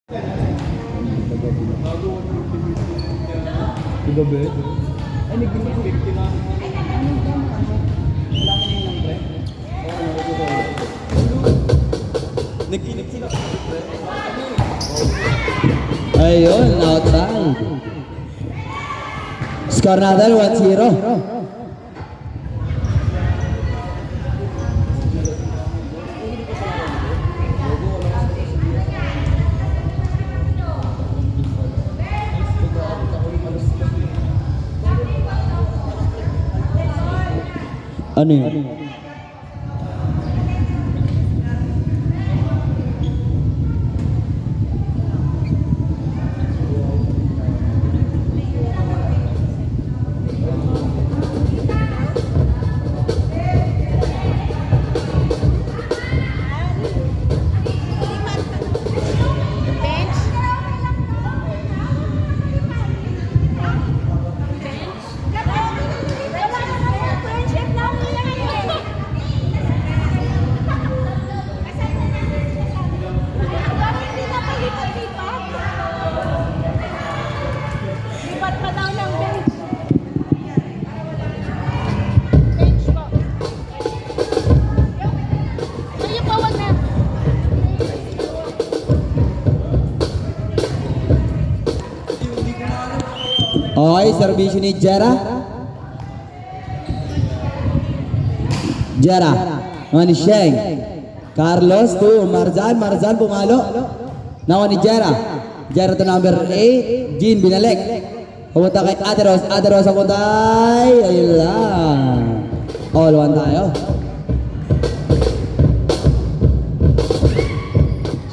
Diba, be? Ay, nag-50 na. Wala ka nang pre? Nag-inip sila. Ayun, outside. Score natin 1-0. Ano yun? Okay, servisyo ni Jera. Jera. Naman ni Sheng. Carlos to Marzan. Marzan pumalo. Naman ni Jera. Jera to number 8. Jean binalik. Pumunta kay Ateros. Ateros ang puntay. Ayun lang. All one tayo.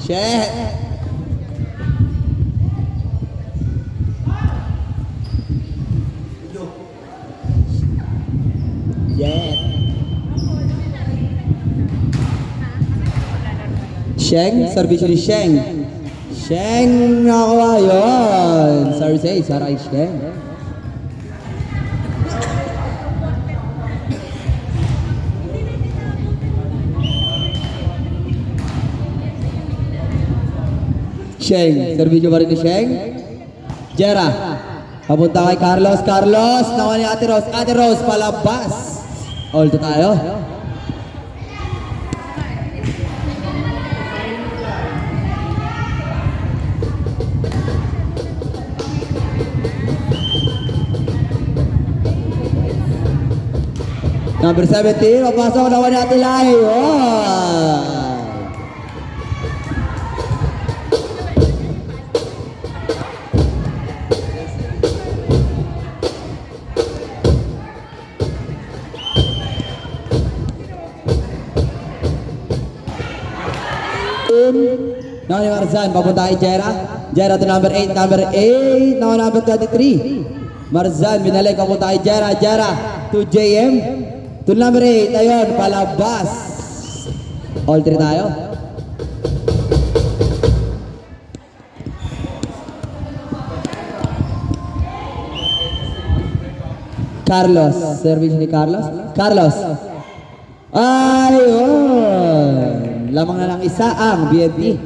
Sheng. Sheng, servisyo ni Sheng. Sheng, nakuha yun. Sarsay, saray Sheng. Sheng, servisyo pa rin ni Sheng. Jera, papunta kay Carlos. Carlos, nakuha ni Ate Rose. Ate Rose, palabas. All to tayo. Number 17, papasok naman natin lahi. Naman ni Marzan, papunta kay Jera. Jera to number 8, number 8. Naman number 23. Marzan, binalik, papunta kay Jera. Jera to JM. To number 8, ayun, palabas. All 3 tayo. Carlos, service ni Carlos. Carlos. Ayun. Lamang na lang isa ang BNP.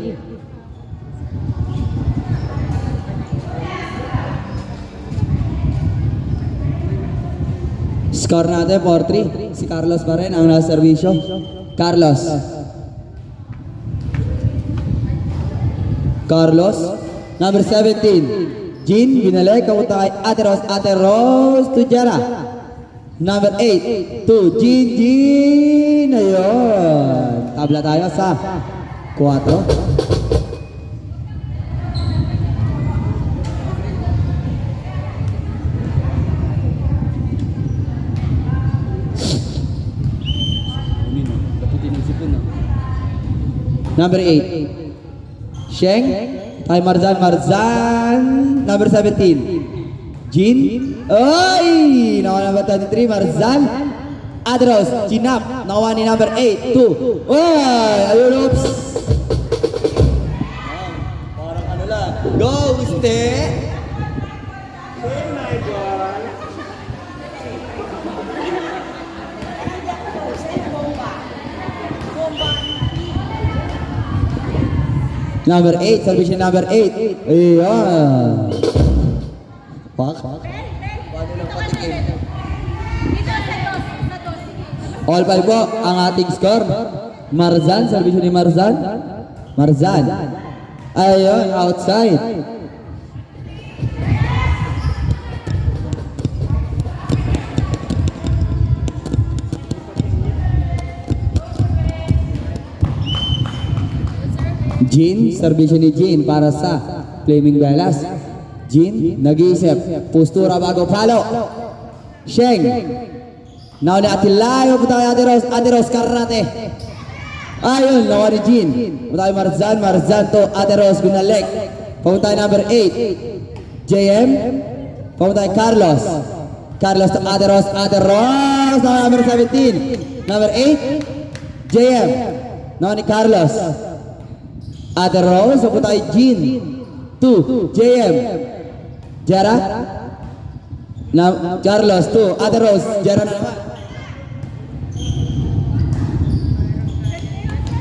Score natin 4-3. Si Carlos pa rin ang nasa servisyo. Carlos. Carlos. Number 17. Jean, binalik. Kapunta kay Ate Rose. Ate Rose to Jera. Number 8. To Jean. Jean. Ayun. Tabla tayo sa 4. Number 8. Sheng. Kay Marzan. Marzan. Number 17. Jean. Ay! Nakuha number 23. Marzan. Adros. Ginap. Nakuha ni number 8. 2. Ay! Ayun, oops. Parang ano lang. Go, Uste! Oh my God. Number 8, service number 8. Ayan. Pak. All five po ang ating score. Marzan, service ni Marzan. Marzan. Ayun, outside. Jean, service ni Jean para sa Flaming Belas. Jean, nag-iisip. Postura bago palo. Sheng. Now ni Atilay, pupunta kay Ate Rose, karate. Ayun, nawa ni Jean. Pupunta kay Marzan to Ate Rose, binalik. Pupunta kay number 8. JM. Pupunta kay Carlos. Carlos to Ate Rose, na number 17. Number 8. JM. Nawa ni Carlos. Ate Rose, pupunta kay Jean. 2. JM. Jara. Carlos, 2. Ate Rose, Jara na naman.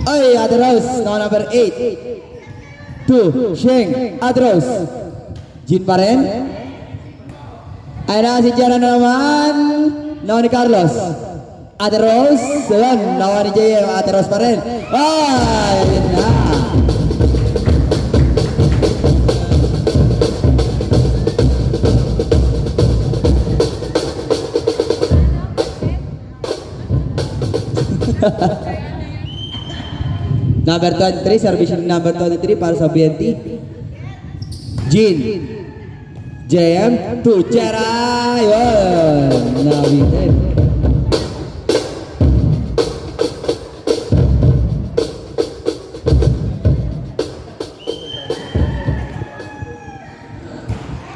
Ay, Ate Rose, number 8. 2. Sheng. Ate Rose. Jean pa rin. Ay na, si Jara na naman. Nawa ni Carlos. Ate Rose. Ayan, nawa ni JM. Ate Rose pa rin. Ay, yun na. Number 23, service number 23 para sa BNT. Jean. JM. 2. Jera. Yun. Nabitin.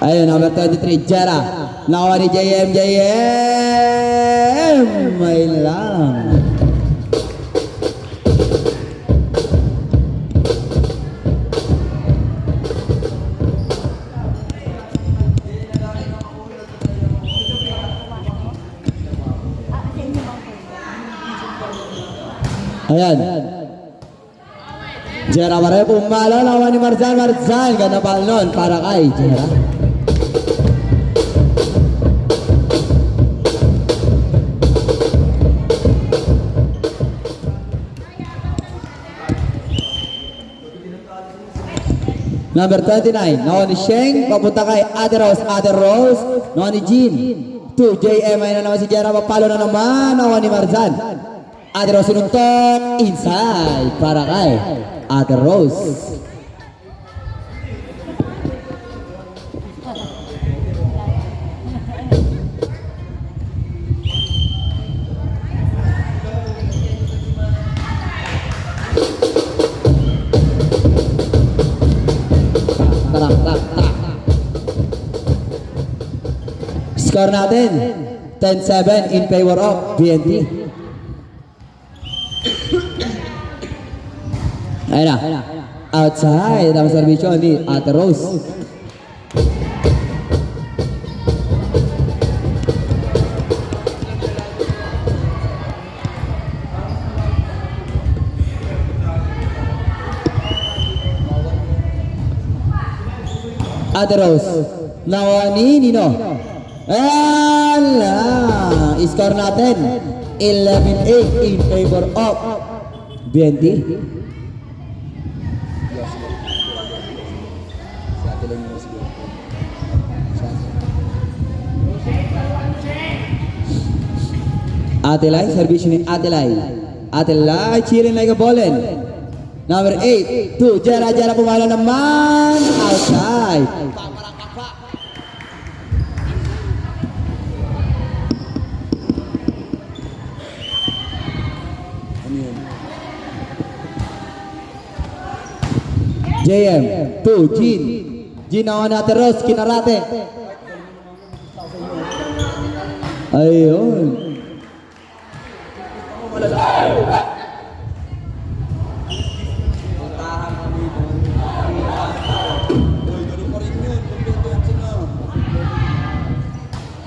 Ayun, number 23, Jera. Nawa ni JM. May lang. Ayan. Jera pa rin pumalo. Nawa ni Marzan. Ganda pa nun para kay Jera. Number 29. Nawa ni Sheng. Papunta kay Ate Rose. Nawa ni Jean. 2. JM. Ayun na naman si Jera. Papalo na naman. Nawa ni Marzan. Ate Rose sinuntok inside para kay Ate Rose. Score natin 10-7 in favor of BNT. Ayun na. Outside ang servisyo ni Ate Rose. Ate Rose. Nawa ni Nino. Ala. Score natin 11-8 in favor of BNT. Atelay, service ni Atelay. Atelay, chilling like a ballin. Number 8, 2, Jera pumalo naman. Outside. JM, 2, Jean. Jean naman natin Rose, kinarate. Ayun.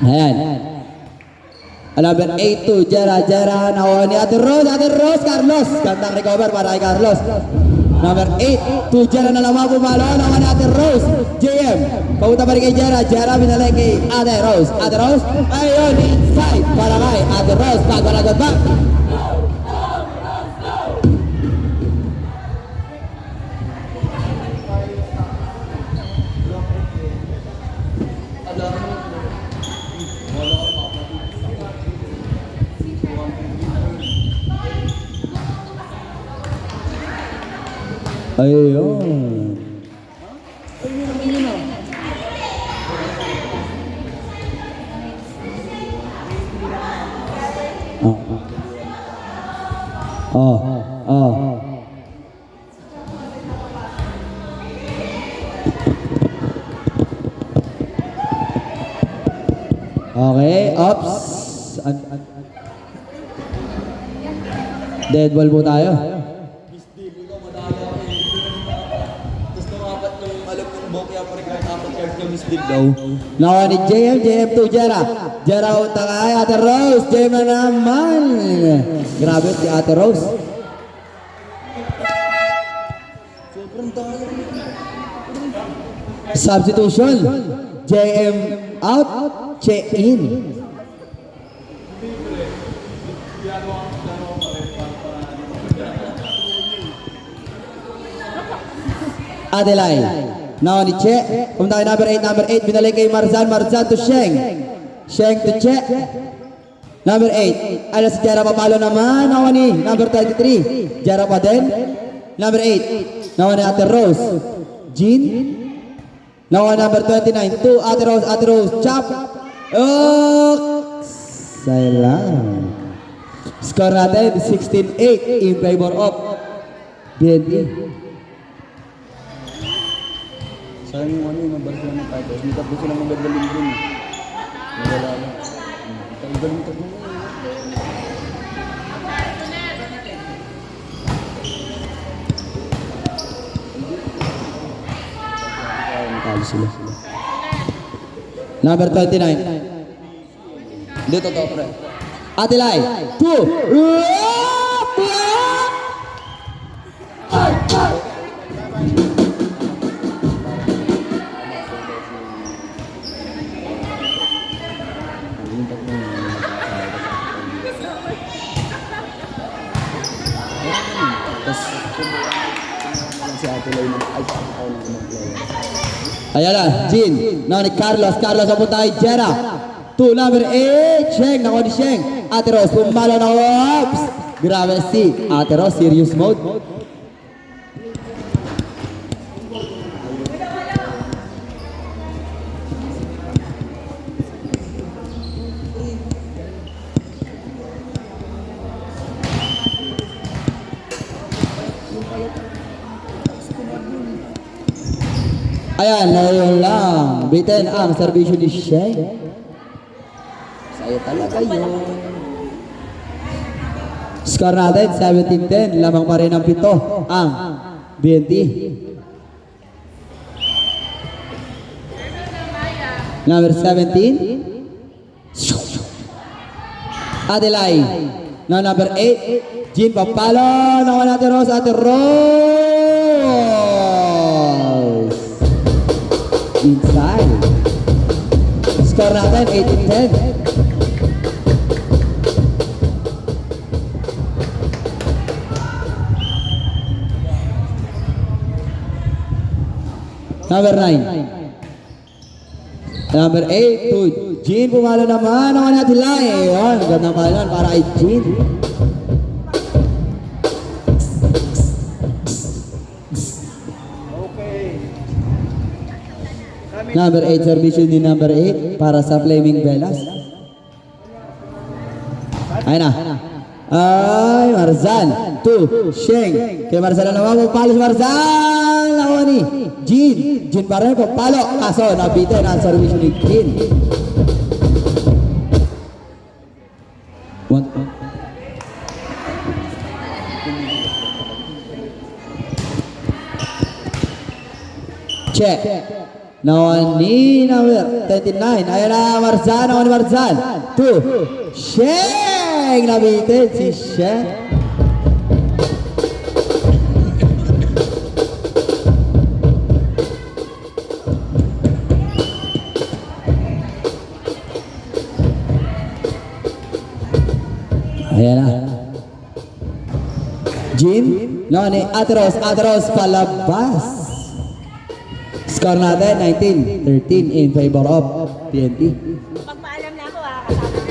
Ayan. Number 8 to Jera nawa ni Ate Rose, Carlos. Gandang recover para kay Carlos. Number 8, to Jera na naman pumalo. Naman ni Ate Rose. JM. Papunta pa rin kay Jera. Jera binalik kay Ate Rose. Ate Rose. Ayun, inside. Para kay Ate Rose. Back. Ayun. Oh. Okay, ops. Dead ball po tayo. Nawa ni JM2 Jera. Jera utang ay Ate Rose. JM na naman. Grabe si Ate Rose. Substitution. JM out. Check in. Adeline. Now ni Che. Pumunta kay number 8. Binalik kay Marzan to Sheng. Sheng to Che. Number 8. Alas si Jara papalo naman. Nawa ni number 33. Jara pa din. Number 8. Nawa ni Ate Rose. Jean. Nawa number 29. 2. Ate Rose. Chop. Oh. Sayang. Score natin 16-8 in favor of BNP. Sayang yung yung Barcelona ng titles. May tapos silang magagaling dun. Wala lang. Galing tatlo mo. Natalo sila. Number 29. Hindi, totoo pre. Atilay. 2. Si Ate Lay na ay ako na mag-player. Ayan na, Jean. Now ni Carlos. Carlos ang punta kay Jera. 2, number 8. Sheng. Nako ni Sheng. Ate Rose. Pumalo na. Oops. Grabe si Ate Rose. Serious mode. Ayan, ngayon lang. Bitin ang servisyo ni Sheng. Saya talaga yun. Score natin, 17-10. Lamang pa rin ang 7 ang BNT. Number 17. Adelay. Now number 8. Jean Papalo. Nawa natin Rose. Ate Rose. Inside. Score natin, 18-10. Number 9. Number 8 to Jean. Pumalo naman. Nawa natin lang. Ayun. Gandang palanan para kay Jean. Number 8, servisyo ni number 8 para sa Flaming Velas. Ayun na. Ay, Marzan. 2, Sheng. Kay Marzan na naman. Pagpalo si Marzan. Nakuha ni Jean. Jean pa rin pagpalo. Kaso, nabitin ang servisyo ni Jean. Check. Nawan ni number 29. Ayan na Marzan. Nawan ni Marzan. 2. Sheng. Nabitin si Sheng. Ayan na. Jean, no, ni Atros palabas. Score natin, 19-13 in favor of PNP. Pagpaalam na ako, kasama na.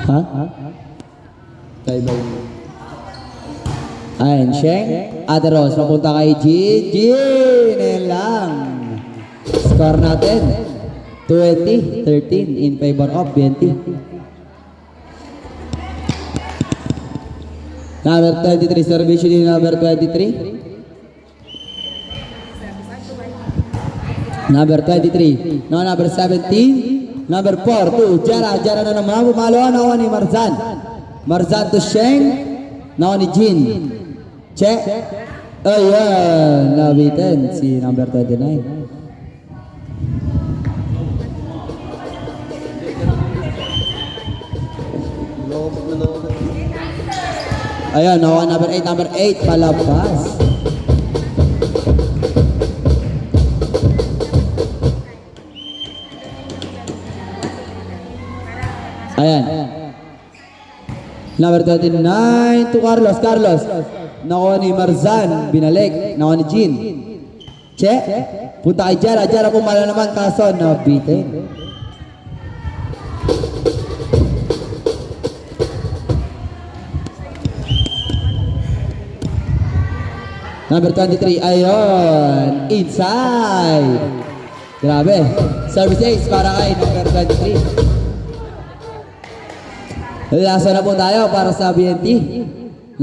Ha? Kaiba yun. Ayan, Sheng. Atros, papunta kay Jean. Jean, ayan lang. Score natin, 20-13 in favor of PNP. Number 23, service din number 23. Number 23. No, number 17. Number 4, 2. Jara na naman. Pumalo na ni Marzan. Marzan to Sheng. Na ni Jean. Check. Ayan. Nabitin si number 29. Ayan, nawa number 8, palabas. Ayan. Number 29 to Carlos. Nakuha ni Marzan, binalik. Nakuha ni Jean. Check. Punta kay Jara pumala naman, kaso nabitin. Number 23, ayun, inside. Grabe. Service ace para kay number 23. Lasa na po tayo para sa BNT.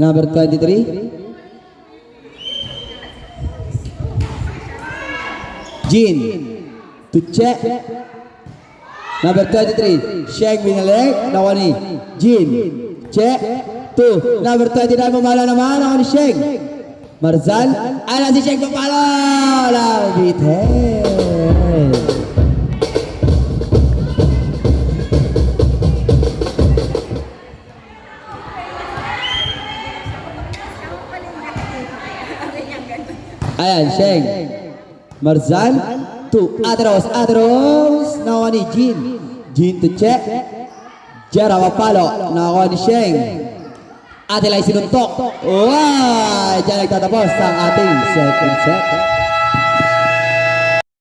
Number 23. Jean. To check. Number 23. Sheng binalik. Nakuha ni Jean. Check. 2. Number 29. Pumala naman. Nakuha ni Sheng. Marzan. Alam si Sheng papalo. Labitin. Ayan, Sheng. Marzan to Atros. Nakuha ni Jean. Jean to check. Jara mapalo. Nakuha ni Sheng. Atilay sinuntok. Wow! Diyan nagtatapos ang ating second set.